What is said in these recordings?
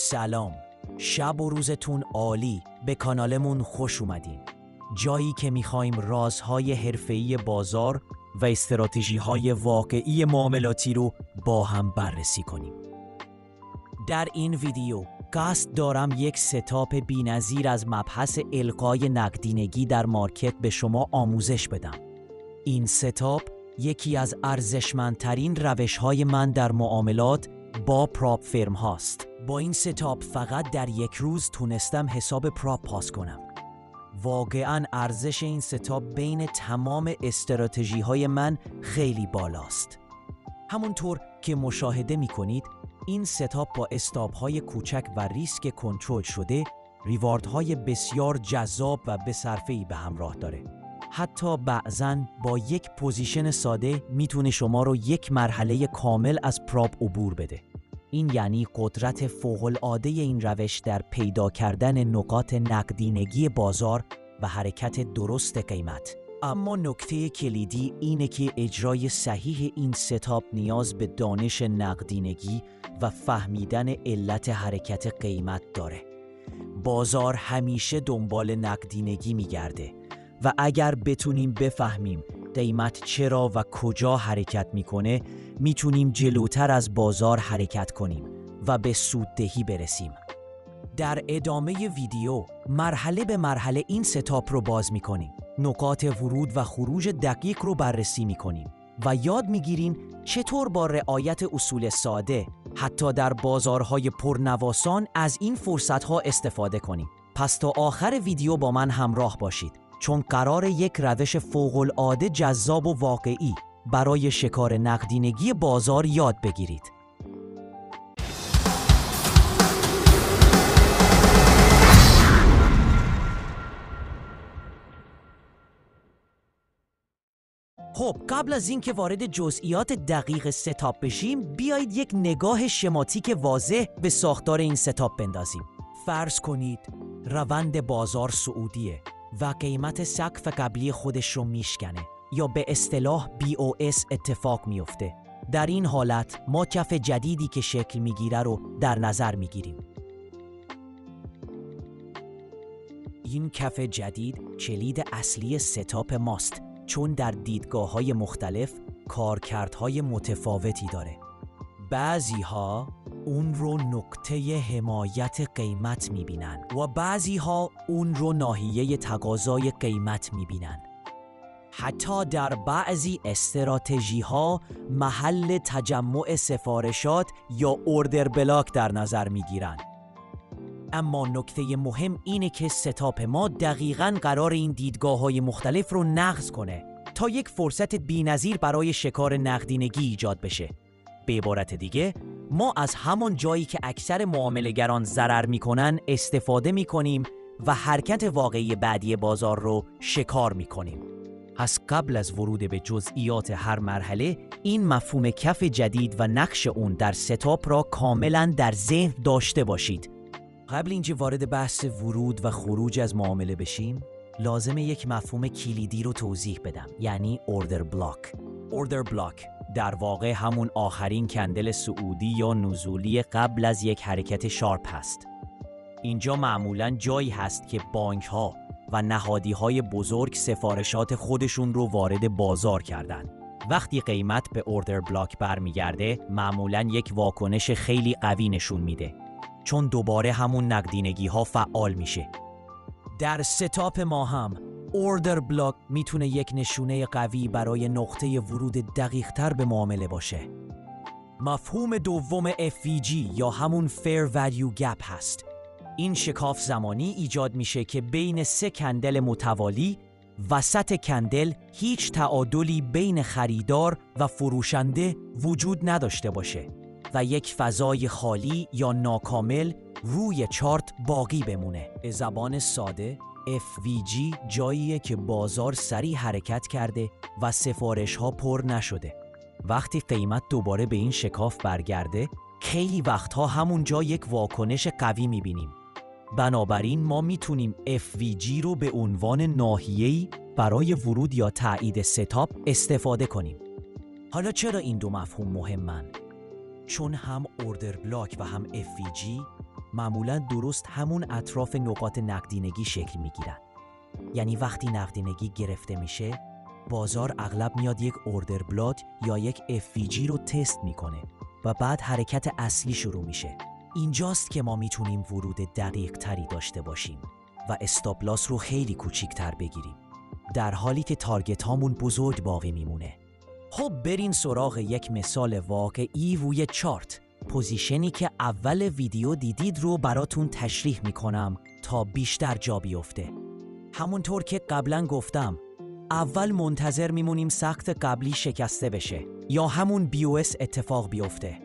سلام، شب و روزتون عالی. به کانالمون خوش اومدین. جایی که میخوایم رازهای حرفه‌ای بازار و استراتژی‌های واقعی معاملاتی رو با هم بررسی کنیم. در این ویدیو قصد دارم یک ستاپ بی‌نظیر از مبحث القای نقدینگی در مارکت به شما آموزش بدم. این ستاپ یکی از ارزشمندترین روش‌های من در معاملات با پراپ فرم هاست. با این ستاپ فقط در یک روز تونستم حساب پراپ پاس کنم. واقعاً ارزش این ستاپ بین تمام استراتژی های من خیلی بالاست. همونطور که مشاهده می کنید این ستاپ با استاپ های کوچک و ریسک کنترل شده ریوارد های بسیار جذاب و بصرفه‌ای به همراه داره. حتی بعضاً با یک پوزیشن ساده میتونه شما رو یک مرحله کامل از پراپ عبور بده. این یعنی قدرت فوق‌العاده این روش در پیدا کردن نقاط نقدینگی بازار و حرکت درست قیمت. اما نکته کلیدی اینه که اجرای صحیح این ستاپ نیاز به دانش نقدینگی و فهمیدن علت حرکت قیمت داره. بازار همیشه دنبال نقدینگی میگرده و اگر بتونیم بفهمیم قیمت چرا و کجا حرکت میکنه میتونیم جلوتر از بازار حرکت کنیم و به سوددهی برسیم. در ادامه ویدیو مرحله به مرحله این ستاپ رو باز میکنیم. نقاط ورود و خروج دقیق رو بررسی میکنیم و یاد میگیریم چطور با رعایت اصول ساده حتی در بازارهای پرنواسان از این فرصتها استفاده کنیم. پس تا آخر ویدیو با من همراه باشید چون قرار یک روش فوق‌العاده جذاب و واقعی برای شکار نقدینگی بازار یاد بگیرید. خب قبل از اینکه وارد جزئیات دقیق ستاپ بشیم بیایید یک نگاه شماتیک واضح به ساختار این ستاپ بندازیم. فرض کنید روند بازار صعودیه و قیمت سقف قبلی خودش رو میشکنه یا به اصطلاح BOS اتفاق میفته. در این حالت ما کف جدیدی که شکل میگیره رو در نظر میگیریم. این کف جدید کلید اصلی ستاپ ماست چون در دیدگاه‌های مختلف کارکردهای متفاوتی داره. بعضی‌ها اون رو نقطه حمایت قیمت میبینن و بعضی‌ها اون رو ناحیه تقاضای قیمت میبینن. حتی در بعضی استراتژی‌ها محل تجمع سفارشات یا اوردر بلاک در نظر میگیرن. اما نکته مهم اینه که ستاپ ما دقیقاً قرار این دیدگاه‌های مختلف رو نقض کنه تا یک فرصت بی‌نظیر برای شکار نقدینگی ایجاد بشه. به عبارت دیگه ما از همون جایی که اکثر معامله‌گران ضرر میکنن استفاده میکنیم و حرکت واقعی بعدی بازار رو شکار میکنیم. از قبل از ورود به جزئیات هر مرحله این مفهوم کف جدید و نقش اون در ستاپ را کاملا در ذهن داشته باشید. قبل اینکه وارد بحث ورود و خروج از معامله بشیم لازمه یک مفهوم کلیدی رو توضیح بدم، یعنی اوردر بلاک. اوردر بلاک در واقع همون آخرین کندل صعودی یا نزولی قبل از یک حرکت شارپ هست. اینجا معمولاً جایی هست که بانک‌ها و نهادی‌های بزرگ سفارشات خودشون رو وارد بازار کردن. وقتی قیمت به اوردر بلاک برمیگرده معمولاً یک واکنش خیلی قوی نشون میده چون دوباره همون نقدینگی‌ها فعال میشه. در ستاپ ما هم اوردر بلاک میتونه یک نشونه قوی برای نقطه ورود دقیق‌تر به معامله باشه. مفهوم دوم FVG یا همون Fair Value Gap هست. این شکاف زمانی ایجاد میشه که بین سه کندل متوالی وسط کندل هیچ تعادلی بین خریدار و فروشنده وجود نداشته باشه و یک فضای خالی یا ناکامل روی چارت باقی بمونه. به زبان ساده FVG جاییه که بازار سریع حرکت کرده و سفارش ها پر نشده. وقتی قیمت دوباره به این شکاف برگرده خیلی وقتها همونجا یک واکنش قوی میبینیم. بنابراین ما میتونیم FVG رو به عنوان ناحیه‌ای برای ورود یا تایید ستاپ استفاده کنیم. حالا چرا این دو مفهوم مهمن؟ چون هم اوردر بلاک و هم FVG معمولاً درست همون اطراف نقاط نقدینگی شکل میگیرن. یعنی وقتی نقدینگی گرفته میشه، بازار اغلب میاد یک اوردر بلاک یا یک FVG رو تست میکنه و بعد حرکت اصلی شروع میشه. اینجاست که ما میتونیم ورود دقیق تری داشته باشیم و استاپ لاس رو خیلی کوچیک‌تر بگیریم، در حالی که تارگت هامون بزرگ باقی میمونه. خب برین سراغ یک مثال واقعی روی چارت. پوزیشنی که اول ویدیو دیدید رو براتون تشریح میکنم تا بیشتر جا بیفته. همونطور که قبلا گفتم، اول منتظر میمونیم سقف قبلی شکسته بشه یا همون BOS اتفاق بیفته.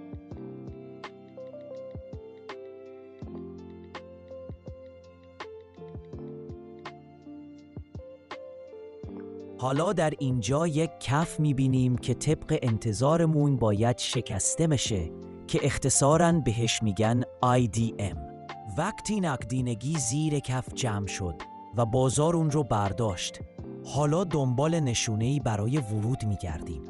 حالا در اینجا یک کف میبینیم که طبق انتظارمون باید شکسته بشه که اختصاراً بهش میگن IDM. وقتی نقدینگی زیر کف جمع شد و بازار اون رو برداشت، حالا دنبال نشونه‌ای برای ورود میگردیم.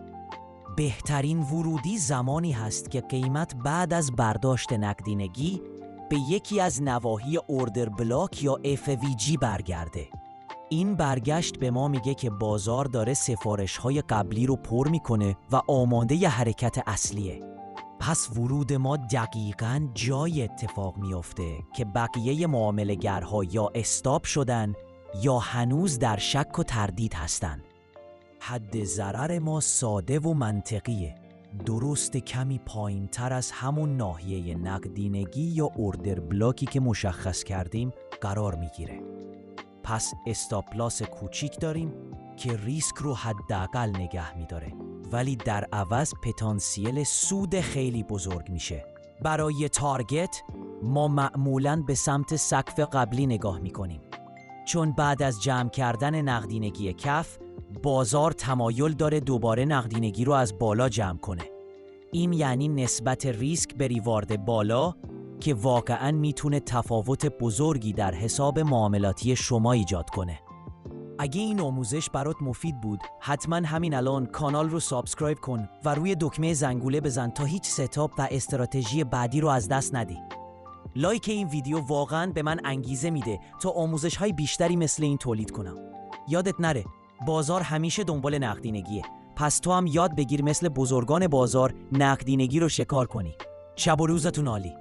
بهترین ورودی زمانی هست که قیمت بعد از برداشت نقدینگی به یکی از نواحی اوردر بلاک یا FVG برگرده. این برگشت به ما میگه که بازار داره سفارش‌های قبلی رو پر میکنه و آماده ی حرکت اصلیه. پس ورود ما دقیقاً جای اتفاق میفته که بقیه معامله‌گرها یا استاپ شدن یا هنوز در شک و تردید هستن. حد ضرر ما ساده و منطقیه. درست کمی پایین تر از همون ناحیه نقدینگی یا اوردر بلاکی که مشخص کردیم قرار میگیره. پس استاپ لاس کوچیک داریم که ریسک رو حداقل نگه میداره، ولی در عوض پتانسیل سود خیلی بزرگ میشه. برای تارگت ما معمولاً به سمت سقف قبلی نگاه میکنیم، چون بعد از جمع کردن نقدینگی کف بازار تمایل داره دوباره نقدینگی رو از بالا جمع کنه. این یعنی نسبت ریسک به ریوارد بالا که واقعاً میتونه تفاوت بزرگی در حساب معاملاتی شما ایجاد کنه. اگه این آموزش برات مفید بود، حتما همین الان کانال رو سابسکرایب کن و روی دکمه زنگوله بزن تا هیچ ستاپ و استراتژی بعدی رو از دست ندی. لایک این ویدیو واقعاً به من انگیزه میده تا آموزش‌های بیشتری مثل این تولید کنم. یادت نره، بازار همیشه دنبال نقدینگیه. پس تو هم یاد بگیر مثل بزرگان بازار نقدینگی رو شکار کنی. شب و روزتون عالی.